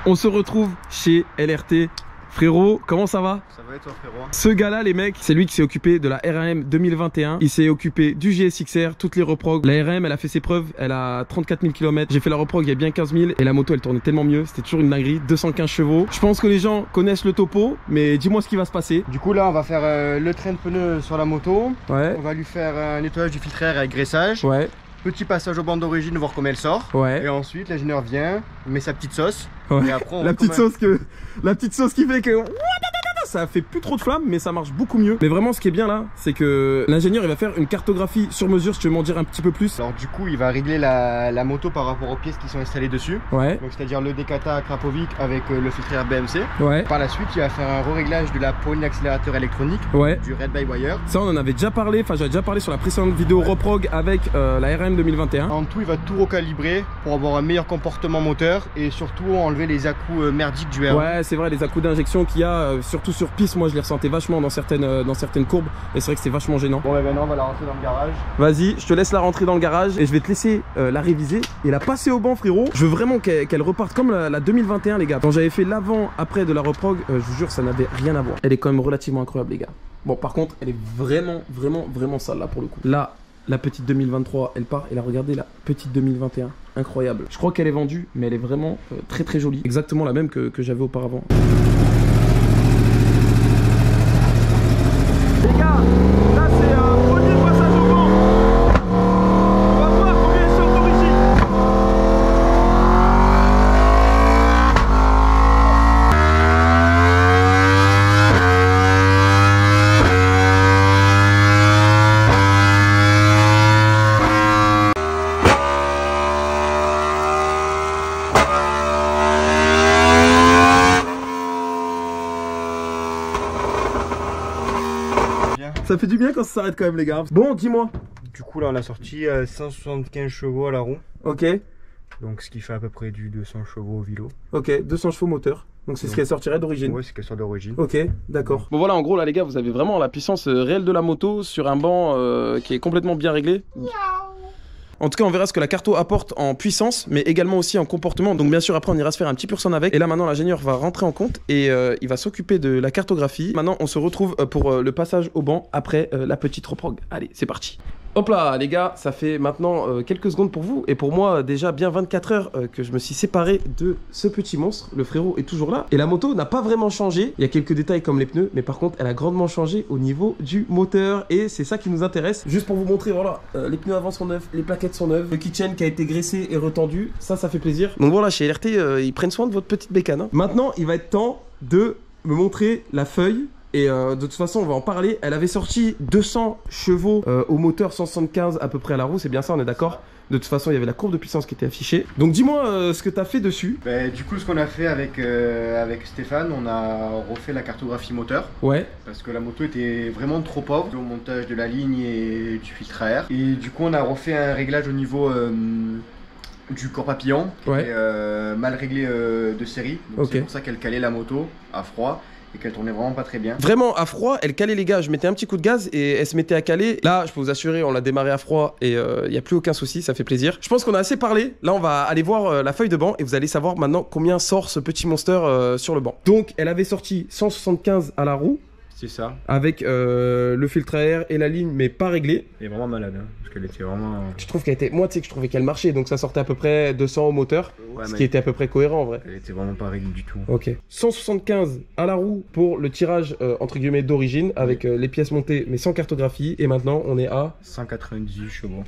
On se retrouve chez LRT. Frérot, comment ça va? Ça va et toi frérot? Ce gars-là, les mecs, c'est lui qui s'est occupé de la RAM 2021. Il s'est occupé du GSXR, toutes les reprogs. La RAM, elle a fait ses preuves, elle a 34 000 km. J'ai fait la reprog il y a bien 15 000 et la moto, elle tournait tellement mieux. C'était toujours une dinguerie, 215 chevaux. Je pense que les gens connaissent le topo, mais dis-moi ce qui va se passer. Du coup là, on va faire le train de pneus sur la moto. Ouais. On va lui faire un nettoyage du filtre à air avec graissage. Ouais. Petit passage au banc d'origine, voir comment elle sort. Ouais. Et ensuite, l'ingénieur vient, met sa petite sauce. Ouais. Et après, on la petite sauce qui fait que ça fait plus trop de flammes, mais ça marche beaucoup mieux. Mais vraiment, ce qui est bien là, c'est que l'ingénieur il va faire une cartographie sur mesure. Si tu veux m'en dire un petit peu plus. Alors du coup, il va régler la moto par rapport aux pièces qui sont installées dessus. Ouais. Donc c'est-à-dire le Decata Krapovic avec le filtre à air BMC. Ouais. Par la suite, il va faire un re-réglage de la poignée accélérateur électronique. Ouais. Du Red by Wire. Ça, on en avait déjà parlé. Enfin, j'avais déjà parlé sur la précédente vidéo reprog avec la RM 2021. En tout, il va tout recalibrer pour avoir un meilleur comportement moteur et surtout enlever les à-coups merdiques du R1. Ouais, c'est vrai, les à-coups d'injection qu'il y a, surtout sur piste, moi je les ressentais vachement dans certaines courbes et c'est vrai que c'est vachement gênant. Bon, maintenant on va la rentrer dans le garage. Vas-y, je te laisse la rentrer dans le garage et je vais te laisser la réviser et la passer au banc, frérot. Je veux vraiment qu'elle reparte comme la 2021, les gars. Quand j'avais fait l'avant-après de la reprog, je vous jure, ça n'avait rien à voir. Elle est quand même relativement incroyable, les gars. Bon, par contre, elle est vraiment sale là pour le coup. Là, la petite 2023, elle part et là, regardez la petite 2021. Incroyable. Je crois qu'elle est vendue, mais elle est vraiment très jolie. Exactement la même que j'avais auparavant. Les gars, là c'est un premier passage au banc. On va voir combien elle sort d'origine. Ça fait du bien quand ça s'arrête quand même, les gars. Bon, dis-moi. Du coup là on a sorti 175 chevaux à la roue. Ok. Donc ce qui fait à peu près du 200 chevaux au vélo. Ok, 200 chevaux moteur. Donc c'est ce qu'elle sortirait d'origine. Ouais, c'est qu'elle sort d'origine. Ok, d'accord. Bon voilà, en gros là les gars, vous avez vraiment la puissance réelle de la moto sur un banc qui est complètement bien réglé. En tout cas, on verra ce que la Carto apporte en puissance, mais également aussi en comportement. Donc bien sûr, après on ira se faire un petit pur-sang avec. Et là maintenant, l'ingénieur va rentrer en compte et il va s'occuper de la cartographie. Maintenant, on se retrouve pour le passage au banc après la petite reprog. Allez, c'est parti. Hop là les gars, ça fait maintenant quelques secondes pour vous et pour moi déjà bien 24 heures que je me suis séparé de ce petit monstre. Le frérot est toujours là et la moto n'a pas vraiment changé. Il y a quelques détails comme les pneus, mais par contre elle a grandement changé au niveau du moteur et c'est ça qui nous intéresse. Juste pour vous montrer, voilà, les pneus avant sont neufs, les plaquettes sont neuves, le keychain qui a été graissé et retendu, ça fait plaisir. Donc voilà, chez LRT ils prennent soin de votre petite bécane, hein. Maintenant il va être temps de me montrer la feuille. Et de toute façon on va en parler. Elle avait sorti 200 chevaux au moteur, 175 à peu près à la roue, c'est bien ça, on est d'accord? De toute façon il y avait la courbe de puissance qui était affichée. Donc dis-moi ce que tu as fait dessus. Du coup ce qu'on a fait avec Stéphane, on a refait la cartographie moteur. Ouais. Parce que la moto était vraiment trop pauvre au montage de la ligne et du filtre à air. Et du coup on a refait un réglage au niveau du corps papillon, ouais. Qui est mal réglé de série. Donc okay. C'est pour ça qu'elle calait la moto à froid. Et qu'elle tournait vraiment pas très bien. Vraiment à froid, elle calait les gars, je mettais un petit coup de gaz et elle se mettait à caler. Là, je peux vous assurer, on l'a démarré à froid et il n'y a plus aucun souci, ça fait plaisir. Je pense qu'on a assez parlé. Là, on va aller voir la feuille de banc et vous allez savoir maintenant combien sort ce petit monster sur le banc. Donc, elle avait sorti 175 à la roue. C'est ça. Avec le filtre à air et la ligne, mais pas réglé. Elle est vraiment malade, hein, parce qu'elle était vraiment... Je trouve qu'elle était... Moi, tu sais que je trouvais qu'elle marchait, donc ça sortait à peu près 200 au moteur, ouais, ce qui était à peu près cohérent en vrai. Elle était vraiment pas réglée du tout. Ok. 175 à la roue pour le tirage, entre guillemets, d'origine, avec les pièces montées, mais sans cartographie. Et maintenant, on est à... 198 chevaux.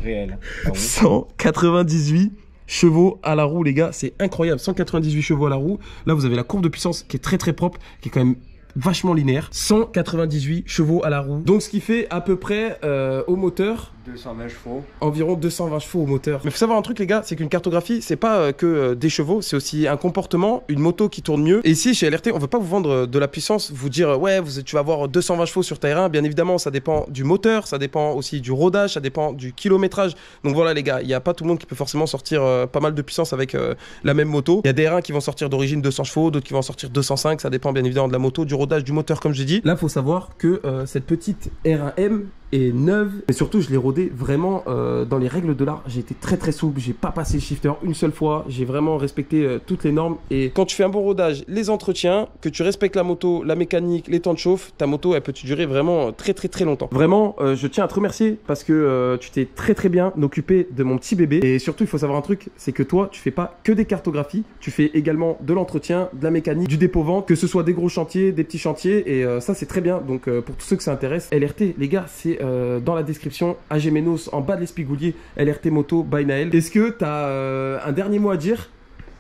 Réel. 198 chevaux à la roue, les gars. C'est incroyable. 198 chevaux à la roue. Là, vous avez la courbe de puissance qui est très propre, qui est quand même vachement linéaire. 198 chevaux à la roue. Donc ce qui fait à peu près au moteur 220 chevaux. Environ 220 chevaux au moteur. Mais faut savoir un truc les gars, c'est qu'une cartographie c'est pas que des chevaux, c'est aussi un comportement, une moto qui tourne mieux. Et ici chez LRT on veut pas vous vendre de la puissance, vous dire ouais tu vas avoir 220 chevaux sur ta R1. Bien évidemment ça dépend du moteur, ça dépend aussi du rodage, ça dépend du kilométrage. Donc voilà les gars, il n'y a pas tout le monde qui peut forcément sortir pas mal de puissance avec la même moto. Il y a des R1 qui vont sortir d'origine 200 chevaux, d'autres qui vont sortir 205, ça dépend bien évidemment de la moto, du rodage, du moteur comme je dis. Là faut savoir que cette petite R1M est neuve. Et surtout, je l'ai rodé vraiment dans les règles de l'art. J'ai été très souple, j'ai pas passé le shifter une seule fois. J'ai vraiment respecté toutes les normes. Et quand tu fais un bon rodage, les entretiens, que tu respectes la moto, la mécanique, les temps de chauffe, ta moto, elle peut te durer vraiment très longtemps. Vraiment, je tiens à te remercier parce que tu t'es très bien occupé de mon petit bébé. Et surtout, il faut savoir un truc, c'est que toi, tu fais pas que des cartographies, tu fais également de l'entretien, de la mécanique, du dépôt-vente, que ce soit des gros chantiers, des petits chantiers. Et ça, c'est très bien. Donc, pour tous ceux que ça intéresse, LRT, les gars, c'est dans la description. AG Menos, en bas de l'Espigoulier, LRT Moto by Naël. Est-ce que tu as un dernier mot à dire?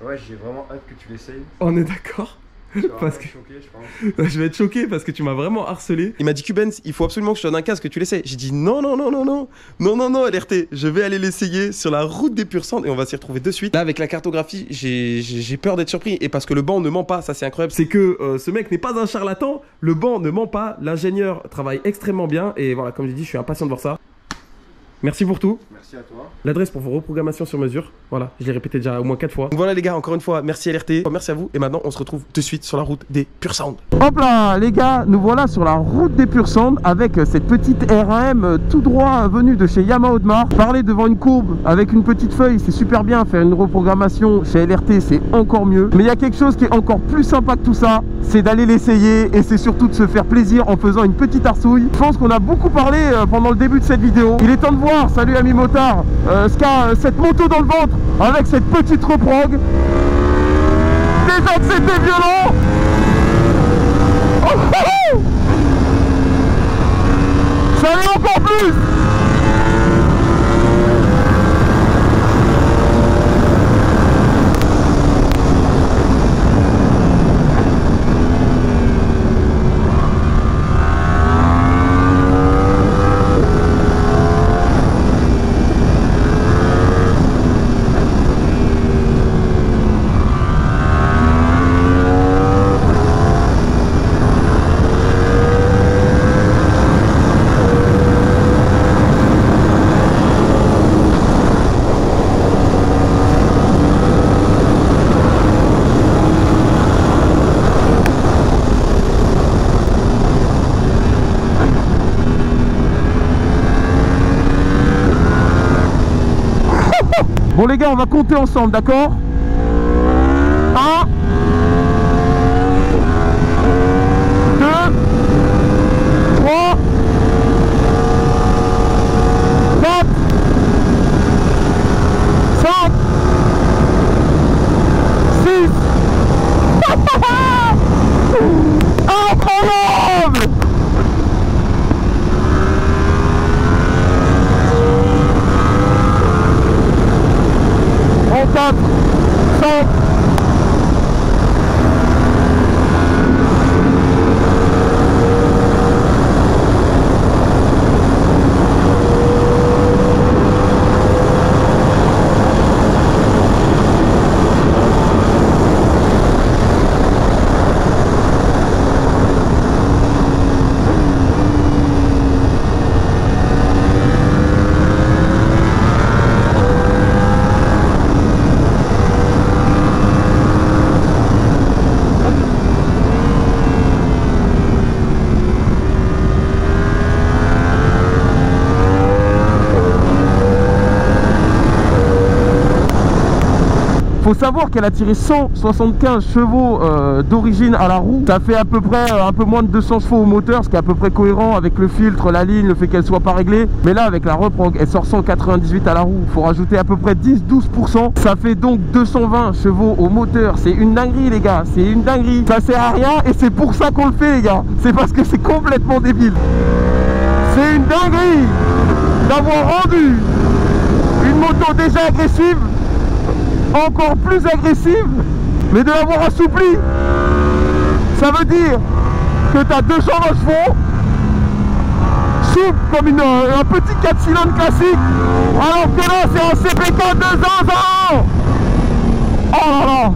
Ouais, j'ai vraiment hâte que tu l'essayes. On est d'accord. Parce que choqué, je pense. je vais être choqué parce que tu m'as vraiment harcelé. Il m'a dit Cubens, il faut absolument que je te donne un casque, que tu l'essayes. J'ai dit non, LRT, je vais aller l'essayer sur la route des Pur Sang et on va s'y retrouver de suite. Là, avec la cartographie, j'ai peur d'être surpris et parce que le banc ne ment pas, ça c'est incroyable. C'est que ce mec n'est pas un charlatan, le banc ne ment pas, l'ingénieur travaille extrêmement bien et voilà, comme j'ai dit, je suis impatient de voir ça. Merci pour tout. Merci à toi. L'adresse pour vos reprogrammations sur mesure. Voilà, je l'ai répété déjà au moins 4 fois. Donc voilà les gars, encore une fois, merci LRT. Merci à vous. Et maintenant, on se retrouve de suite sur la route des Pur Sang. Hop là les gars, nous voilà sur la route des Pur Sang avec cette petite RAM tout droit venue de chez Yamaha Audemars. Parler devant une courbe avec une petite feuille, c'est super bien. Faire une reprogrammation chez LRT, c'est encore mieux. Mais il y a quelque chose qui est encore plus sympa que tout ça, c'est d'aller l'essayer et c'est surtout de se faire plaisir en faisant une petite arsouille. Je pense qu'on a beaucoup parlé pendant le début de cette vidéo. Il est temps de voir, salut ami motard, ce qu'a cette moto dans le ventre avec cette petite reprog. Déjà que c'était violent. Ça allait encore plus. Bon les gars, on va compter ensemble, d'accord? 1, 2, 3, 4, 5, 6. Incroyable! En 4, 5. Faut savoir qu'elle a tiré 175 chevaux d'origine à la roue. Ça fait à peu près un peu moins de 200 chevaux au moteur, ce qui est à peu près cohérent avec le filtre, la ligne, le fait qu'elle soit pas réglée. Mais là, avec la reprog, elle sort 198 à la roue. Faut rajouter à peu près 10-12%. Ça fait donc 220 chevaux au moteur. C'est une dinguerie les gars, c'est une dinguerie. Ça sert à rien et c'est pour ça qu'on le fait les gars. C'est parce que c'est complètement débile. C'est une dinguerie d'avoir rendu une moto déjà agressive encore plus agressive, mais de l'avoir assoupli. Ça veut dire que tu as 220 chevaux, souple comme un petit 4 cylindres classique, alors que là c'est un CP4 de zinzin. Oh là là.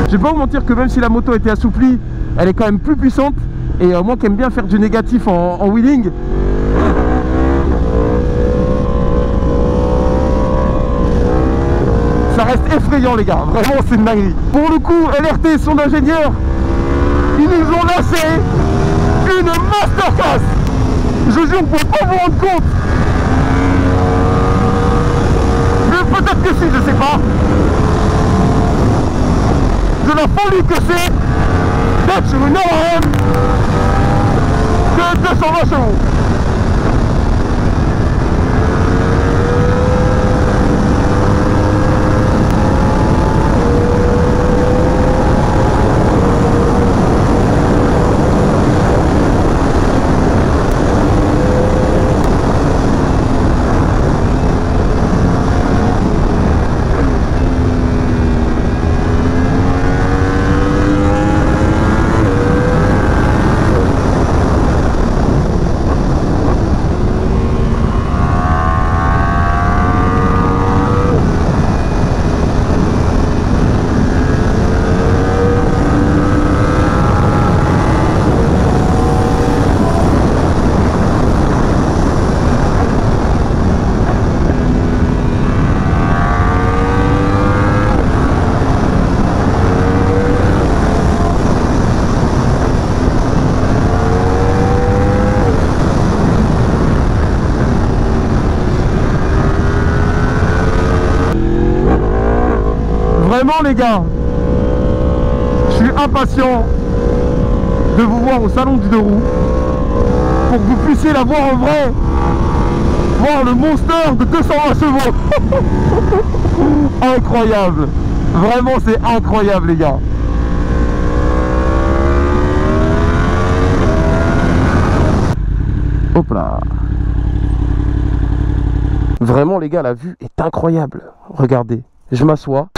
Je vais pas vous mentir que même si la moto était assouplie, elle est quand même plus puissante. Et moi qui aime bien faire du négatif en wheeling, Ça reste effrayant les gars, vraiment c'est une dinguerie. Pour le coup, LRT, son ingénieur, ils nous ont lancé une masterclass. Je jure, vous ne pouvez pas vous rendre compte. Mais peut-être que si, je sais pas. De la folie que c'est d'être sur une RM de 220 chevaux. Vraiment les gars, je suis impatient de vous voir au salon du deux roues pour que vous puissiez la voir en vrai, voir le monster de 220 chevaux. Incroyable, vraiment c'est incroyable les gars. Hop là. Vraiment les gars, la vue est incroyable, regardez. Je m'assois,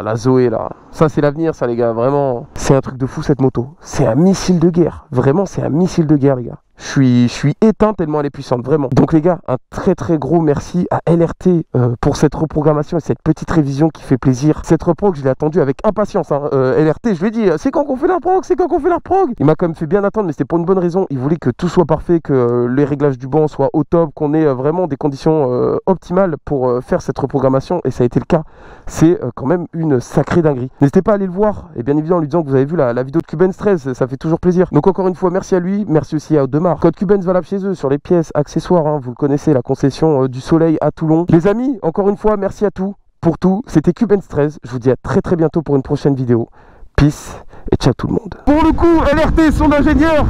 la Zoé là, ça c'est l'avenir ça les gars, vraiment, c'est un truc de fou cette moto, c'est un missile de guerre, vraiment c'est un missile de guerre les gars. Je suis éteint tellement elle est puissante, vraiment. Donc les gars, un très gros merci à LRT pour cette reprogrammation et cette petite révision qui fait plaisir. Cette reprog, je l'ai attendue avec impatience. Hein. LRT, je lui ai dit, c'est quand qu'on fait la prog, c'est quand qu'on fait la prog. Il m'a quand même fait bien attendre, mais c'était pour une bonne raison. Il voulait que tout soit parfait, que les réglages du banc soient au top, qu'on ait vraiment des conditions optimales pour faire cette reprogrammation, et ça a été le cas. C'est quand même une sacrée dinguerie. N'hésitez pas à aller le voir, et bien évidemment en lui disant que vous avez vu la vidéo de Cubenz 13, ça fait toujours plaisir. Donc encore une fois, merci à lui, merci aussi à Audemars. Code Cubenz valable chez eux sur les pièces, accessoires, hein, vous le connaissez, la concession du Soleil à Toulon. Les amis, encore une fois, merci à tout pour tout. C'était Cubenz 13, je vous dis à très bientôt pour une prochaine vidéo. Peace et ciao tout le monde. Pour le coup, LRT, son ingénieur,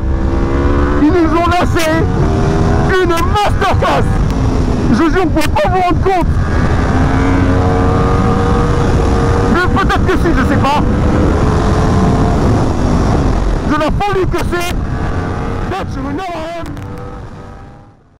ils nous ont lancé une masterclass. Je jure, vous ne pouvez pas vous rendre compte. Mais peut-être que si, je sais pas. De la folie que c'est d'être sur une RM